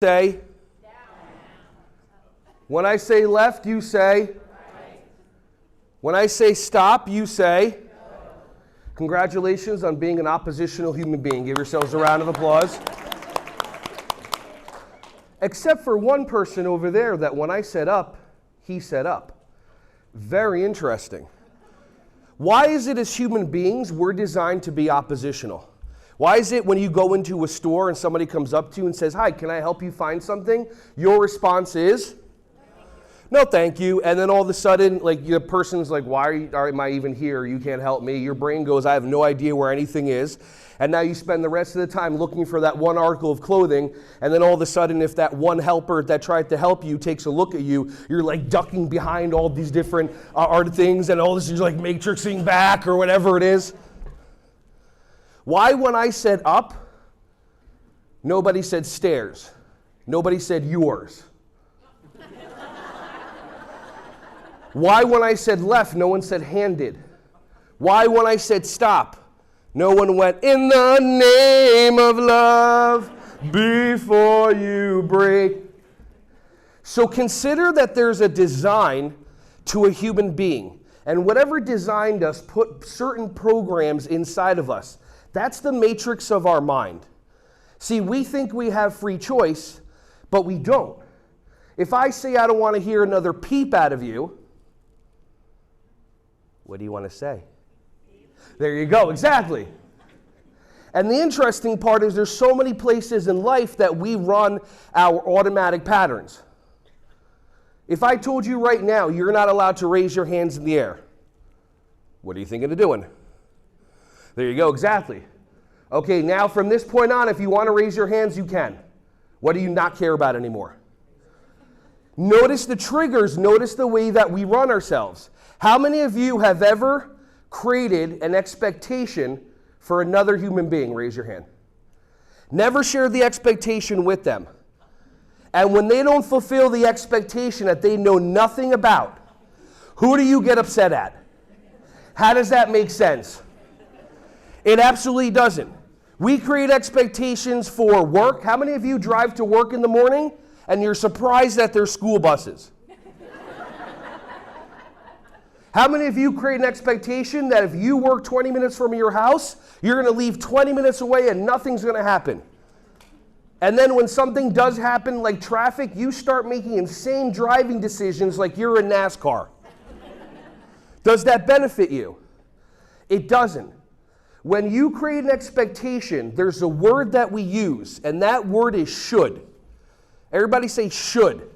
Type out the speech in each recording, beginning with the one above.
say. When I say left, you say. When I say stop, you say. Congratulations on being an oppositional human being. Give yourselves a round of applause. Except for one person over there that when I said up, he said up. Very interesting. Why is it as human beings we're designed to be oppositional? Why is it when you go into a store and somebody comes up to you and says, "Hi, can I help you find something?" Your response is, "No, thank you." And then all of a sudden, like, the person's like, "Why am I even here? You can't help me." Your brain goes, "I have no idea where anything is." And now you spend the rest of the time looking for that one article of clothing. And then all of a sudden, if that one helper that tried to help you takes a look at you, you're like ducking behind all these different art things, and all this is like matrixing back or whatever it is. Why, when I said up, nobody said stairs? Nobody said yours. Why, when I said left, no one said handed? Why, when I said stop, no one went, "In the name of love, before you break"? So consider that there's a design to a human being. And whatever designed us put certain programs inside of us. That's the matrix of our mind. See, we think we have free choice, but we don't. If I say I don't want to hear another peep out of you, what do you want to say? There you go, exactly. And the interesting part is there's so many places in life that we run our automatic patterns. If I told you right now you're not allowed to raise your hands in the air, what are you thinking of doing? There you go, exactly. Okay, now from this point on, if you want to raise your hands, you can. What do you not care about anymore? Notice the triggers, notice the way that we run ourselves. How many of you have ever created an expectation for another human being? Raise your hand. Never share the expectation with them. And when they don't fulfill the expectation that they know nothing about, who do you get upset at? How does that make sense? It absolutely doesn't. We create expectations for work. How many of you drive to work in the morning and you're surprised that there's school buses? How many of you create an expectation that if you work 20 minutes from your house, you're going to leave 20 minutes away and nothing's going to happen? And then when something does happen, like traffic, you start making insane driving decisions like you're in NASCAR. Does that benefit you? It doesn't. When you create an expectation, there's a word that we use, and that word is should. Everybody say should.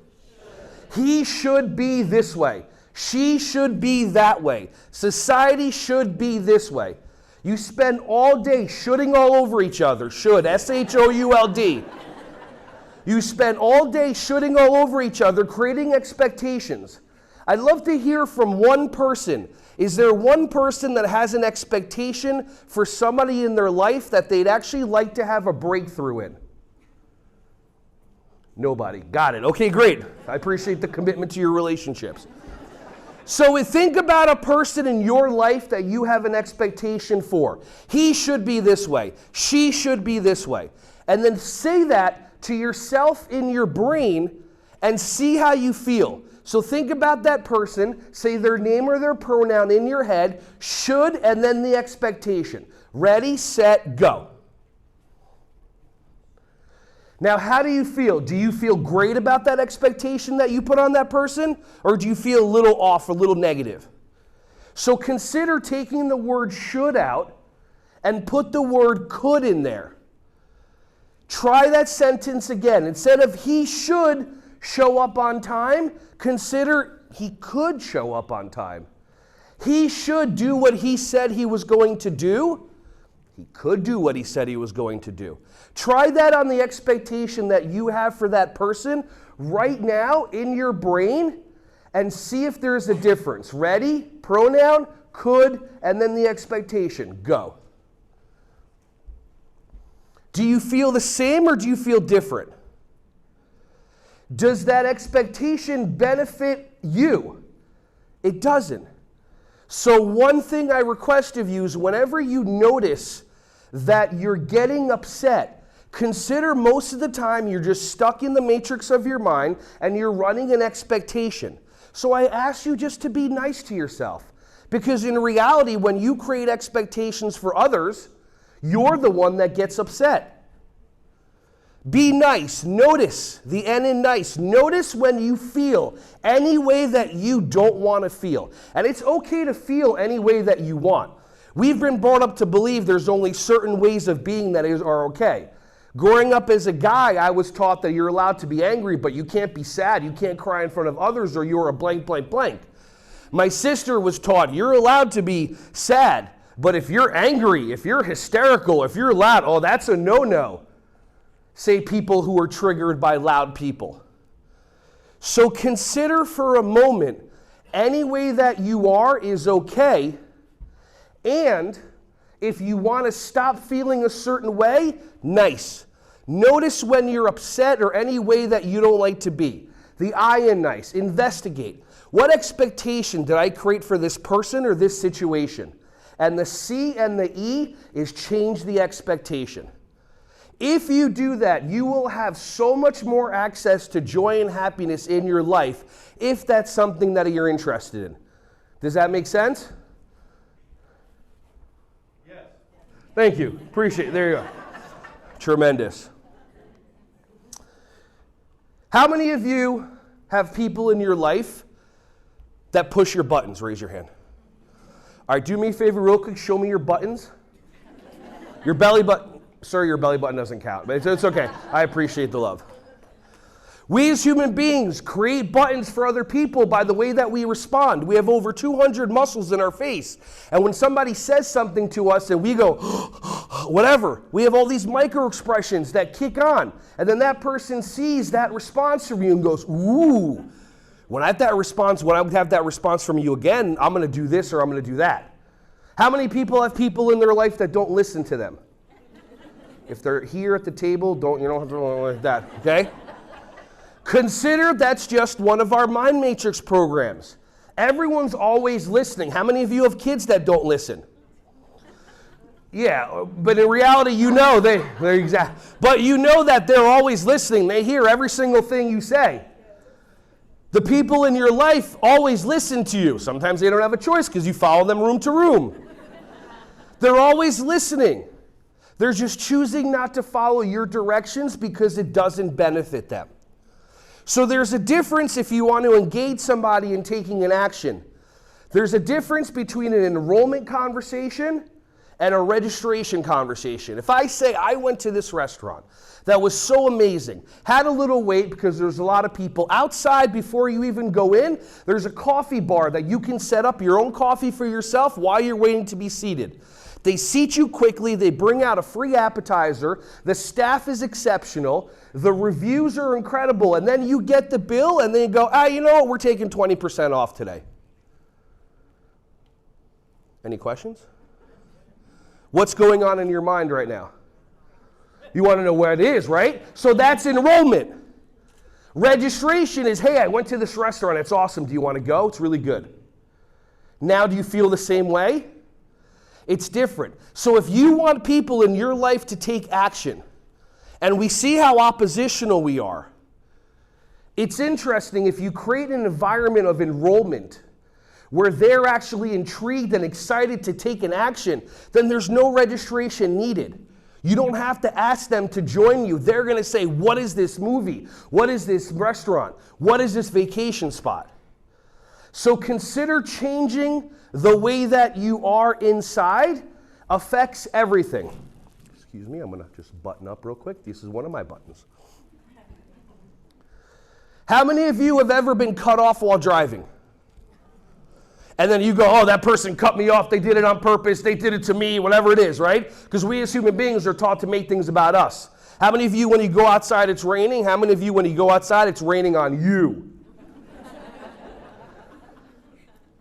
He should be this way. She should be that way. Society should be this way. You spend all day shoulding all over each other. Should, S-H-O-U-L-D. You spend all day shoulding all over each other, creating expectations. I'd love to hear from one person. Is there one person that has an expectation for somebody in their life that they'd actually like to have a breakthrough in? Nobody. Got it. Okay, great. I appreciate the commitment to your relationships. So think about a person in your life that you have an expectation for. He should be this way. She should be this way. And then say that to yourself in your brain and see how you feel. So think about that person, say their name or their pronoun in your head, should, and then the expectation. Ready, set, go. Now, how do you feel? Do you feel great about that expectation that you put on that person? Or do you feel a little off, a little negative? So consider taking the word should out and put the word could in there. Try that sentence again. Instead of he should show up on time, consider he could show up on time. He should do what he said he was going to do. He could do what he said he was going to do. Try that on the expectation that you have for that person right now in your brain and see if there's a difference. Ready? Pronoun, could, and then the expectation. Go. Do you feel the same or do you feel different? Does that expectation benefit you? It doesn't. So one thing I request of you is whenever you notice that you're getting upset, Consider most of the time you're just stuck in the matrix of your mind and you're running an expectation. So I ask you just to be nice to yourself. Because in reality, when you create expectations for others, you're the one that gets upset. Be nice. Notice the N in nice. Notice when you feel any way that you don't want to feel. And it's okay to feel any way that you want. We've been brought up to believe there's only certain ways of being that are okay. Growing up as a guy, I was taught that you're allowed to be angry, but you can't be sad. You can't cry in front of others or you're a blank, blank, blank. My sister was taught you're allowed to be sad, but if you're angry, if you're hysterical, if you're loud, oh, that's a no-no. Say people who are triggered by loud people. So consider for a moment, any way that you are is okay, and if you want to stop feeling a certain way, nice. Notice when you're upset or any way that you don't like to be. The I in nice. Investigate. What expectation did I create for this person or this situation? And the C and the E is change the expectation. If you do that, you will have so much more access to joy and happiness in your life if that's something that you're interested in. Does that make sense? Thank you. Appreciate it. There you go. Tremendous. How many of you have people in your life that push your buttons? Raise your hand. All right, do me a favor real quick. Show me your buttons. Your belly button. Sir, your belly button doesn't count, but it's okay. I appreciate the love. We as human beings create buttons for other people by the way that we respond. We have over 200 muscles in our face. And when somebody says something to us and we go, whatever, we have all these micro expressions that kick on. And then that person sees that response from you and goes, ooh, when I have that response from you again, I'm going to do this or I'm going to do that. How many people have people in their life that don't listen to them? If they're here at the table, don't have to like that, okay? Consider that's just one of our mind matrix programs. Everyone's always listening. How many of you have kids that don't listen? Yeah, but in reality, they're exact. But you know that they're always listening. They hear every single thing you say. The people in your life always listen to you. Sometimes they don't have a choice because you follow them room to room. They're always listening. They're just choosing not to follow your directions because it doesn't benefit them. So there's a difference if you want to engage somebody in taking an action. There's a difference between an enrollment conversation and a registration conversation. If I say I went to this restaurant that was so amazing, had a little wait because there's a lot of people outside before you even go in, there's a coffee bar that you can set up your own coffee for yourself while you're waiting to be seated. They seat you quickly, they bring out a free appetizer, the staff is exceptional, the reviews are incredible, and then you get the bill and then you go, you know what, we're taking 20% off today. Any questions? What's going on in your mind right now? You want to know where it is, right? So that's enrollment. Registration is, hey, I went to this restaurant, it's awesome, do you want to go? It's really good. Now do you feel the same way? It's different. So if you want people in your life to take action, and we see how oppositional we are, it's interesting if you create an environment of enrollment where they're actually intrigued and excited to take an action, then there's no registration needed. You don't have to ask them to join you. They're going to say, what is this movie? What is this restaurant? What is this vacation spot? So consider changing the way that you are inside affects everything. Excuse me, I'm going to just button up real quick. This is one of my buttons. How many of you have ever been cut off while driving? And then you go, oh, that person cut me off. They did it on purpose. They did it to me, whatever it is, right? Because we as human beings are taught to make things about us. How many of you, when you go outside, it's raining? How many of you, when you go outside, it's raining on you?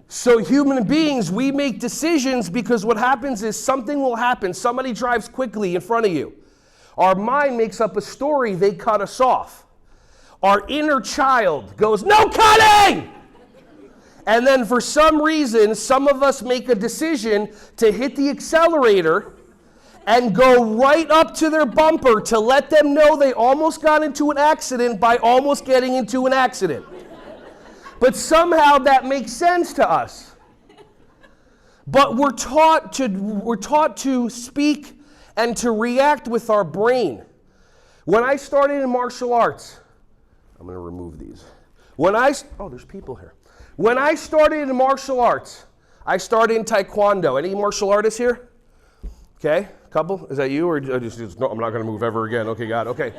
So human beings, we make decisions because what happens is something will happen. Somebody drives quickly in front of you. Our mind makes up a story. They cut us off. Our inner child goes, no cutting! And then for some reason, some of us make a decision to hit the accelerator and go right up to their bumper to let them know they almost got into an accident by almost getting into an accident. But somehow that makes sense to us. But we're taught to speak and to react with our brain. When I started in martial arts, I'm going to remove these. There's people here. When I started in martial arts, I started in Taekwondo. Any martial artists here? Okay, couple. Is that you or just no? I'm not going to move ever again. Okay, God. Okay.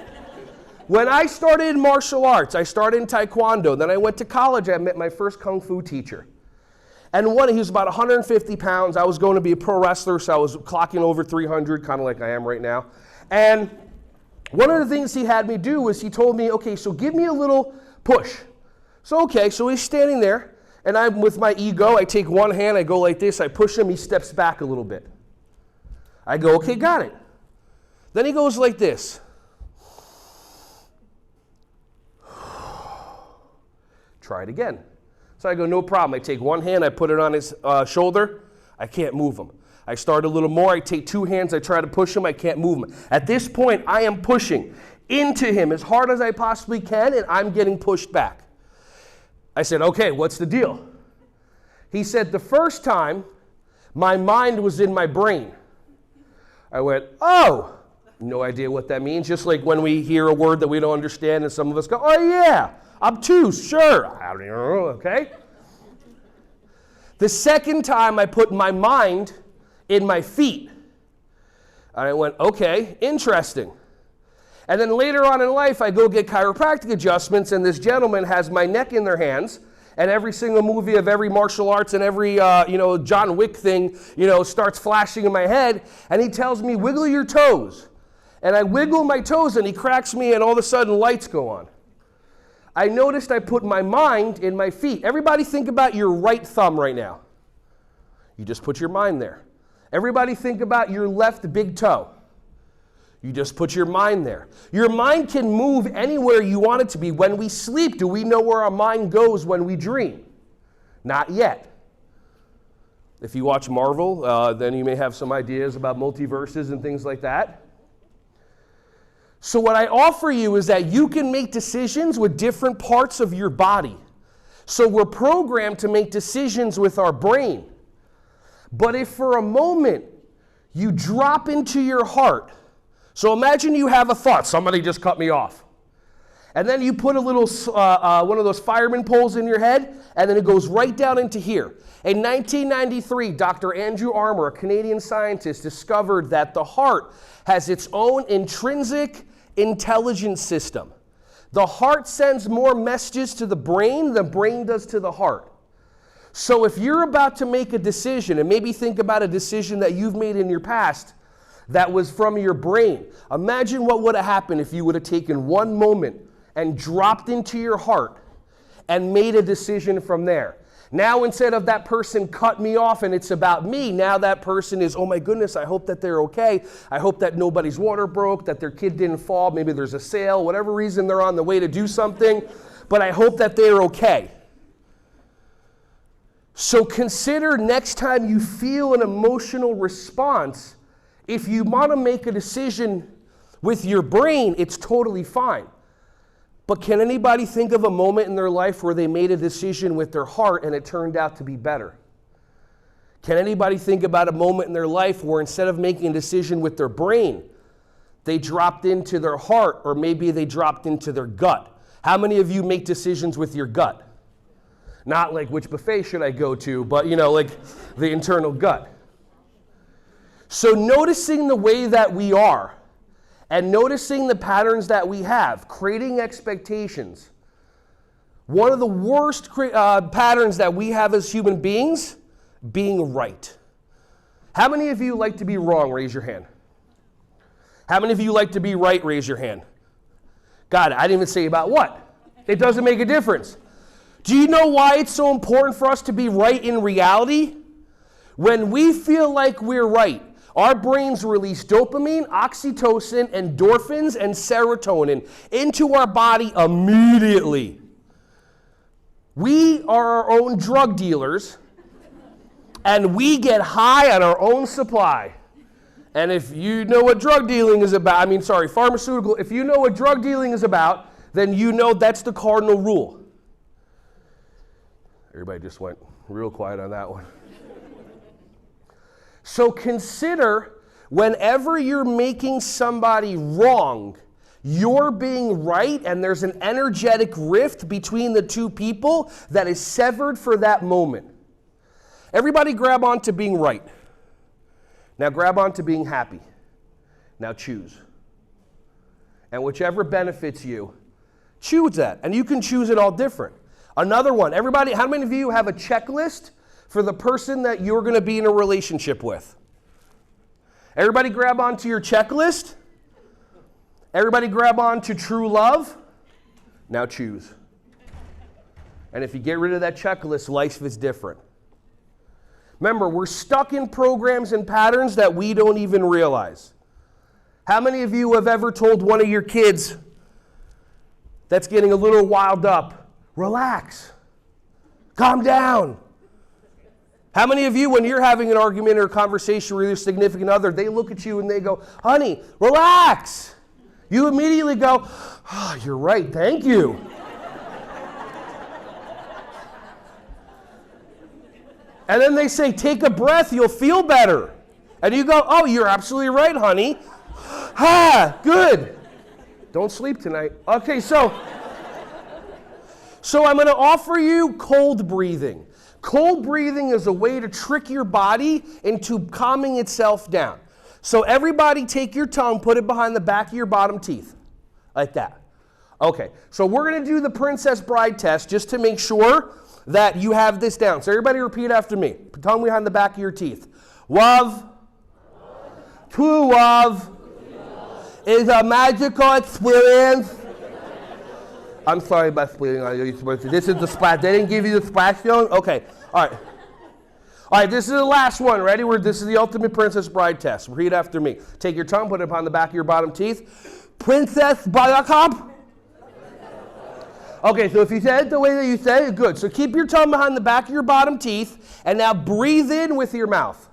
When I started in martial arts, I started in Taekwondo. Then I went to college. I met my first kung fu teacher. And he was about 150 pounds. I was going to be a pro wrestler, so I was clocking over 300, kind of like I am right now. And one of the things he had me do was he told me, okay, so give me a little push. So he's standing there, and I'm with my ego. I take one hand, I go like this, I push him, he steps back a little bit. I go, okay, got it. Then he goes like this. Try it again. So I go, no problem. I take one hand, I put it on his shoulder. I can't move him. I start a little more. I take two hands, I try to push him. I can't move him. At this point, I am pushing into him as hard as I possibly can, and I'm getting pushed back. I said, okay, what's the deal? He said, the first time, my mind was in my brain. I went, oh, no idea what that means. Just like when we hear a word that we don't understand, and some of us go, oh yeah, obtuse, sure. I don't even know, okay? The second time I put my mind in my feet. And I went, okay, interesting. And then later on in life, I go get chiropractic adjustments, and this gentleman has my neck in their hands, and every single movie of every martial arts and every, John Wick thing, starts flashing in my head, and he tells me, wiggle your toes. And I wiggle my toes, and he cracks me, and all of a sudden, lights go on. I noticed I put my mind in my feet. Everybody think about your right thumb right now. You just put your mind there. Everybody think about your left big toe. You just put your mind there. Your mind can move anywhere you want it to be. When we sleep, do we know where our mind goes when we dream? Not yet. If you watch Marvel, then you may have some ideas about multiverses and things like that. So what I offer you is that you can make decisions with different parts of your body. So we're programmed to make decisions with our brain. But if for a moment you drop into your heart, so imagine you have a thought, somebody just cut me off. And then you put a little, one of those fireman poles in your head, and then it goes right down into here. In 1993, Dr. Andrew Armour, a Canadian scientist, discovered that the heart has its own intrinsic intelligence system. The heart sends more messages to the brain than the brain does to the heart. So if you're about to make a decision, and maybe think about a decision that you've made in your past that was from your brain, imagine what would have happened if you would have taken one moment and dropped into your heart and made a decision from there. Now instead of that person cut me off and it's about me, now that person is, oh my goodness, I hope that they're okay. I hope that nobody's water broke, that their kid didn't fall, maybe there's a sale, whatever reason they're on the way to do something, but I hope that they're okay. So consider next time you feel an emotional response, if you want to make a decision with your brain, it's totally fine. But can anybody think of a moment in their life where they made a decision with their heart and it turned out to be better? Can anybody think about a moment in their life where instead of making a decision with their brain, they dropped into their heart, or maybe they dropped into their gut? How many of you make decisions with your gut? Not like which buffet should I go to, but like the internal gut. So noticing the way that we are, and noticing the patterns that we have, creating expectations. One of the worst patterns that we have as human beings, being right. How many of you like to be wrong? Raise your hand. How many of you like to be right? Raise your hand. God, I didn't even say about what. It doesn't make a difference. Do you know why it's so important for us to be right in reality? When we feel like we're right, our brains release dopamine, oxytocin, endorphins, and serotonin into our body immediately. We are our own drug dealers, and we get high on our own supply. And if you know what drug dealing is about, pharmaceutical, if you know what drug dealing is about, then you know that's the cardinal rule. Everybody just went real quiet on that one. So consider whenever you're making somebody wrong, you're being right, and there's an energetic rift between the two people that is severed for that moment. Everybody grab on to being right. Now grab on to being happy. Now choose. And whichever benefits you, choose that. And you can choose it all different. Another one. Everybody, how many of you have a checklist for the person that you're going to be in a relationship with? Everybody grab onto your checklist. Everybody grab on to true love. Now choose. And if you get rid of that checklist, life is different. Remember, we're stuck in programs and patterns that we don't even realize. How many of you have ever told one of your kids that's getting a little wild up, relax, calm down? How many of you, when you're having an argument or a conversation with your significant other, they look at you and they go, honey, relax. You immediately go, oh, you're right, thank you. And then they say, take a breath, you'll feel better. And you go, oh, you're absolutely right, honey. Ah, good. Don't sleep tonight. Okay, so I'm going to offer you cold breathing. Cold breathing is a way to trick your body into calming itself down. So everybody take your tongue, put it behind the back of your bottom teeth, like that. Okay, so we're going to do the Princess Bride test just to make sure that you have this down. So everybody repeat after me. Tongue behind the back of your teeth. Love, true love is a magical experience. I'm sorry about splitting on you. This is the splash. They didn't give you the splash zone? Okay, all right. All right, this is the last one. Ready? This is the ultimate Princess Bride test. Repeat after me. Take your tongue, put it upon the back of your bottom teeth. Princess Buttercup. Okay, so if you said it the way that you said it, good. So keep your tongue behind the back of your bottom teeth, and now breathe in with your mouth.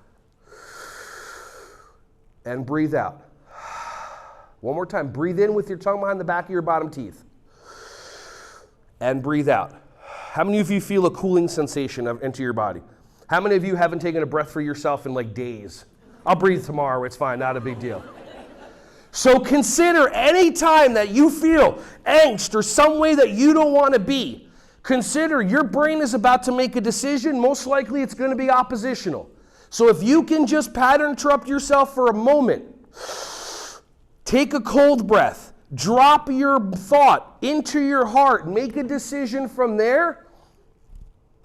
And breathe out. One more time. Breathe in with your tongue behind the back of your bottom teeth. And breathe out. How many of you feel a cooling sensation into your body? How many of you haven't taken a breath for yourself in like days? I'll breathe tomorrow. It's fine. Not a big deal. So consider any time that you feel angst or some way that you don't want to be, consider your brain is about to make a decision. Most likely it's going to be oppositional. So if you can just pattern interrupt yourself for a moment, take a cold breath, drop your thought into your heart, make a decision from there.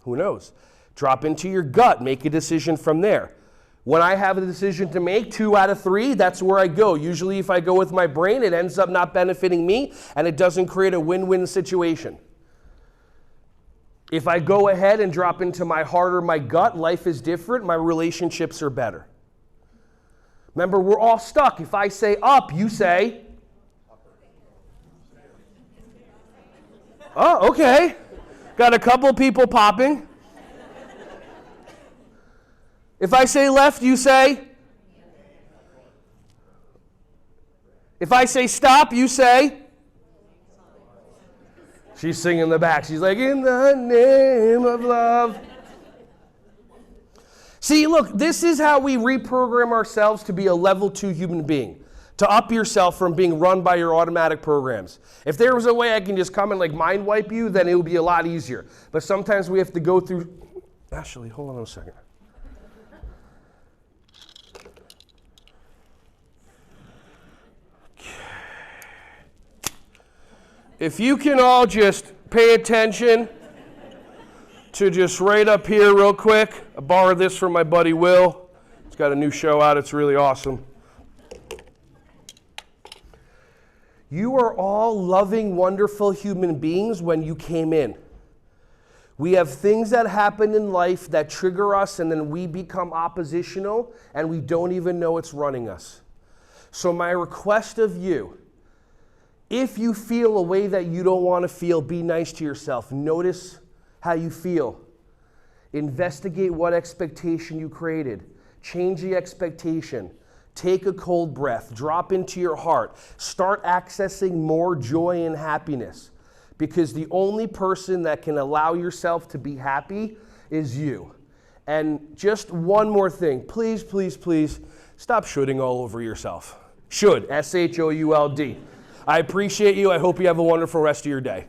Who knows? Drop into your gut, make a decision from there. When I have a decision to make, 2 out of 3, that's where I go. Usually if I go with my brain, it ends up not benefiting me, and it doesn't create a win-win situation. If I go ahead and drop into my heart or my gut, life is different, my relationships are better. Remember, we're all stuck. If I say up, you say? Oh, okay. Got a couple people popping. If I say left, you say? If I say stop, you say? She's singing in the back. She's like, in the name of love. See, look, this is how we reprogram ourselves to be a level 2 human being. To up yourself from being run by your automatic programs. If there was a way I can just come and like mind wipe you, then it would be a lot easier. But sometimes we have to go through... Actually, hold on a second. If you can all just pay attention to just right up here real quick. I borrowed this from my buddy Will. He's got a new show out. It's really awesome. You are all loving, wonderful human beings when you came in. We have things that happen in life that trigger us, and then we become oppositional, and we don't even know it's running us. So my request of you, if you feel a way that you don't want to feel, be nice to yourself. Notice how you feel. Investigate what expectation you created. Change the expectation. Take a cold breath, drop into your heart, start accessing more joy and happiness, because the only person that can allow yourself to be happy is you. And just one more thing, please, please, please, stop shoulding all over yourself. Should, S-H-O-U-L-D. I appreciate you. I hope you have a wonderful rest of your day.